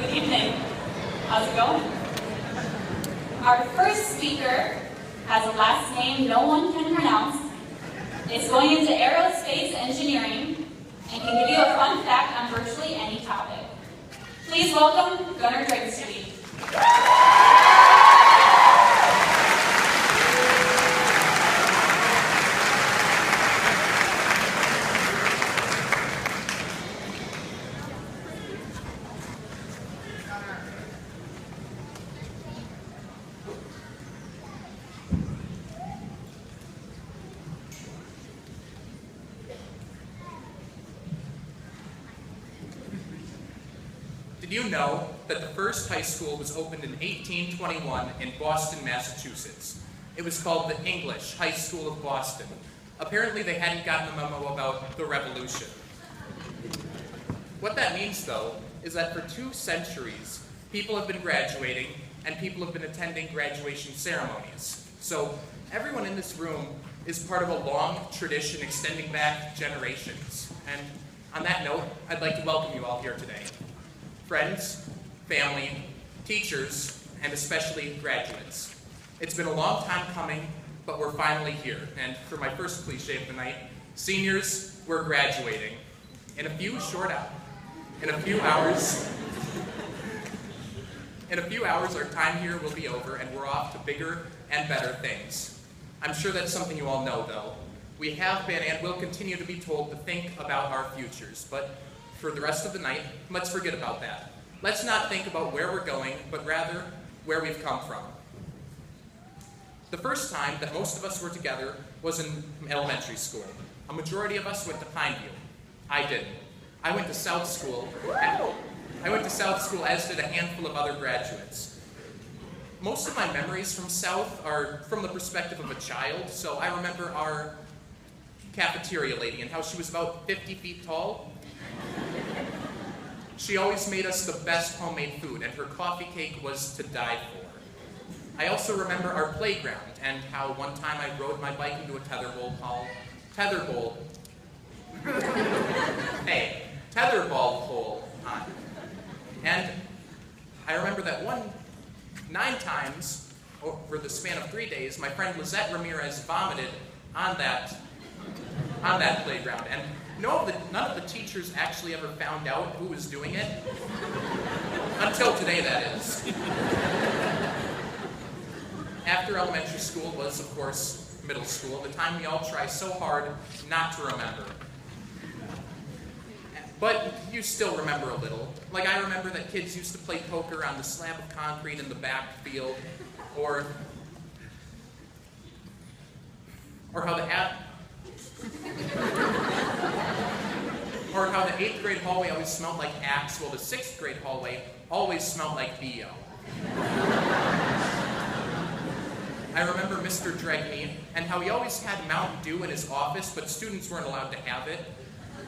Good evening. How's it going? Our first speaker has a last name no one can pronounce, is going into aerospace engineering, and can give you a fun fact on virtually any topic. Please welcome Gunnar Drangstveit. Did you know that the first high school was opened in 1821 in Boston, Massachusetts? It was called the English High School of Boston. Apparently they hadn't gotten the memo about the Revolution. What that means, though, is that for 2 centuries, people have been graduating and people have been attending graduation ceremonies. So everyone in this room is part of a long tradition extending back generations. And on that note, I'd like to welcome you all here today. Friends, family, teachers, and especially graduates. It's been a long time coming, but we're finally here. And for my first cliche of the night, seniors, we're graduating. In a few hours, our time here will be over, and we're off to bigger and better things. I'm sure that's something you all know, though. We have been and will continue to be told to think about our futures, but for the rest of the night, let's forget about that. Let's not think about where we're going, but rather where we've come from. The first time that most of us were together was in elementary school. A majority of us went to Pineview. I didn't. I went to South School, as did a handful of other graduates. Most of my memories from South are from the perspective of a child, so I remember our cafeteria lady and how she was about 50 feet tall. She always made us the best homemade food, and her coffee cake was to die for. I also remember our playground, and how one time I rode my bike into a tetherball hole. And I remember that 9 times, over the span of 3 days, my friend Lizette Ramirez vomited on that playground. And none of the teachers actually ever found out who was doing it. Until today, that is. After elementary school was, of course, middle school, the time we all try so hard not to remember. But you still remember a little. Like, I remember that kids used to play poker on the slab of concrete in the back field, or how the 8th grade hallway always smelled like Axe, while the 6th grade hallway always smelled like BO. I remember Mr. Dragney and how he always had Mountain Dew in his office, but students weren't allowed to have it.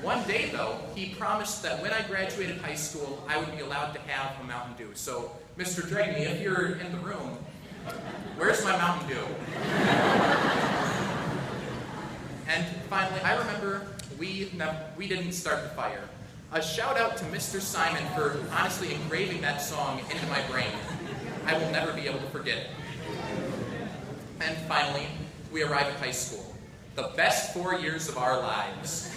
One day, though, he promised that when I graduated high school, I would be allowed to have a Mountain Dew. So, Mr. Dragney, if you're in the room, where's my Mountain Dew? And finally, I remember we didn't start the fire. A shout out to Mr. Simon for honestly engraving that song into my brain. I will never be able to forget it. And finally, we arrive at high school. The best 4 years of our lives.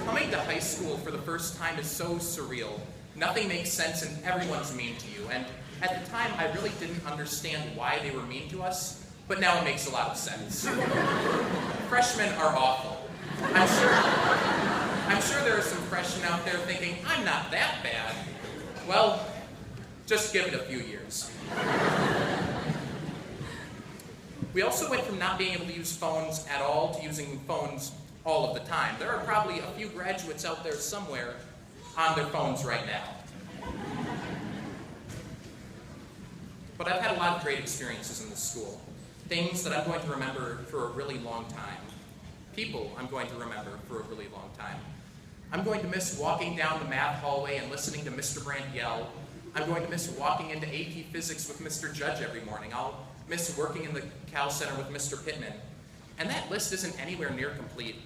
Coming to high school for the first time is so surreal. Nothing makes sense and everyone's mean to you. And at the time, I really didn't understand why they were mean to us, but now it makes a lot of sense. Freshmen are awful. I'm sure there are some freshmen out there thinking, I'm not that bad. Well, just give it a few years. We also went from not being able to use phones at all to using phones all of the time. There are probably a few graduates out there somewhere on their phones right now. But I've had a lot of great experiences in this school. Things that I'm going to remember for a really long time. People I'm going to remember for a really long time. I'm going to miss walking down the math hallway and listening to Mr. Brandt yell. I'm going to miss walking into AP Physics with Mr. Judge every morning. I'll miss working in the Cal Center with Mr. Pittman. And that list isn't anywhere near complete.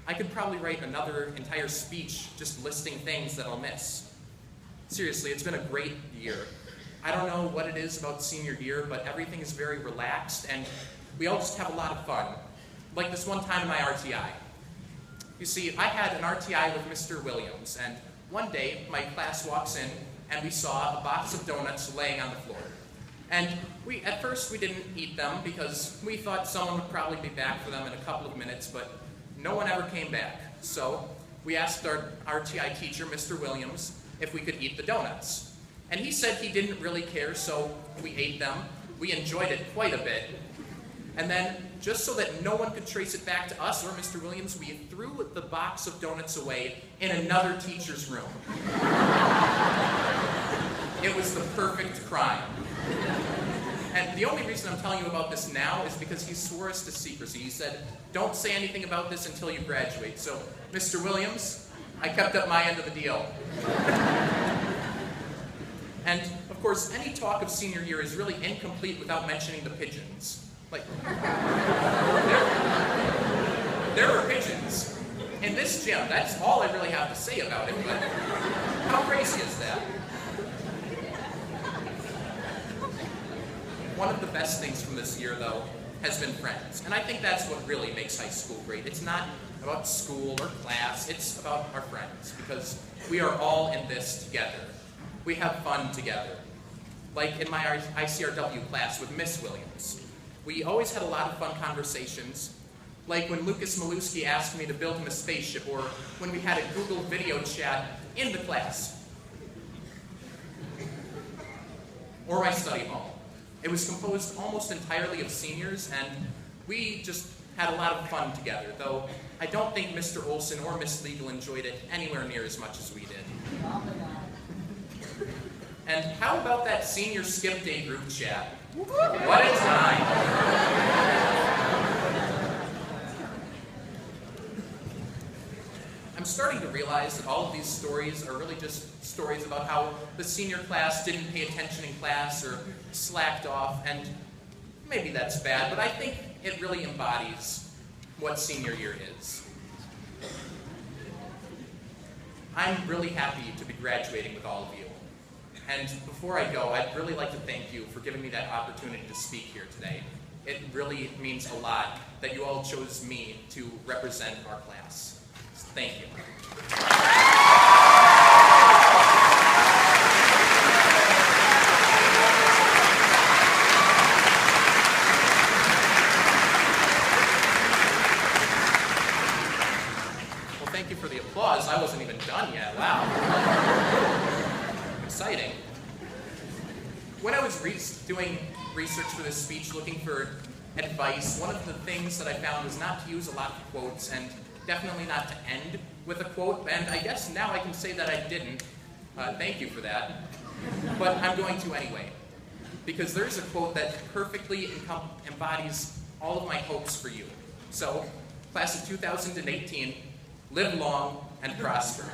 I could probably write another entire speech just listing things that I'll miss. Seriously, it's been a great year. I don't know what it is about senior year, but everything is very relaxed, and we all just have a lot of fun. Like this one time in my RTI. You see, I had an RTI with Mr. Williams, and one day my class walks in, and we saw a box of donuts laying on the floor. And at first we didn't eat them because we thought someone would probably be back for them in a couple of minutes, but no one ever came back. So we asked our RTI teacher, Mr. Williams, if we could eat the donuts. And he said he didn't really care, so we ate them. We enjoyed it quite a bit. And then, just so that no one could trace it back to us or Mr. Williams, we threw the box of donuts away in another teacher's room. It was the perfect crime. And the only reason I'm telling you about this now is because he swore us to secrecy. He said, don't say anything about this until you graduate. So, Mr. Williams, I kept up my end of the deal. And, of course, any talk of senior year is really incomplete without mentioning the pigeons. Like, there were pigeons in this gym. That's all I really have to say about it, but how crazy is that? One of the best things from this year, though, has been friends. And I think that's what really makes high school great. It's not about school or class, it's about our friends, because we are all in this together. We have fun together. Like in my ICRW class with Miss Williams. We always had a lot of fun conversations, like when Lucas Maluski asked me to build him a spaceship, or when we had a Google video chat in the class. Or my study hall. It was composed almost entirely of seniors, and we just had a lot of fun together, though I don't think Mr. Olson or Miss Legal enjoyed it anywhere near as much as we did. And how about that senior skip day group chat? What a time! I'm starting to realize that all of these stories are really just stories about how the senior class didn't pay attention in class or slacked off, and maybe that's bad, but I think it really embodies what senior year is. I'm really happy to be graduating with all of you. And before I go, I'd really like to thank you for giving me that opportunity to speak here today. It really means a lot that you all chose me to represent our class. So thank you. Well, thank you for the applause. I wasn't even done yet. Wow. Exciting. When I was doing research for this speech, looking for advice, one of the things that I found was not to use a lot of quotes, and definitely not to end with a quote, and I guess now I can say that I didn't. Thank you for that. But I'm going to anyway, because there's a quote that perfectly embodies all of my hopes for you. So, class of 2018, live long and prosper.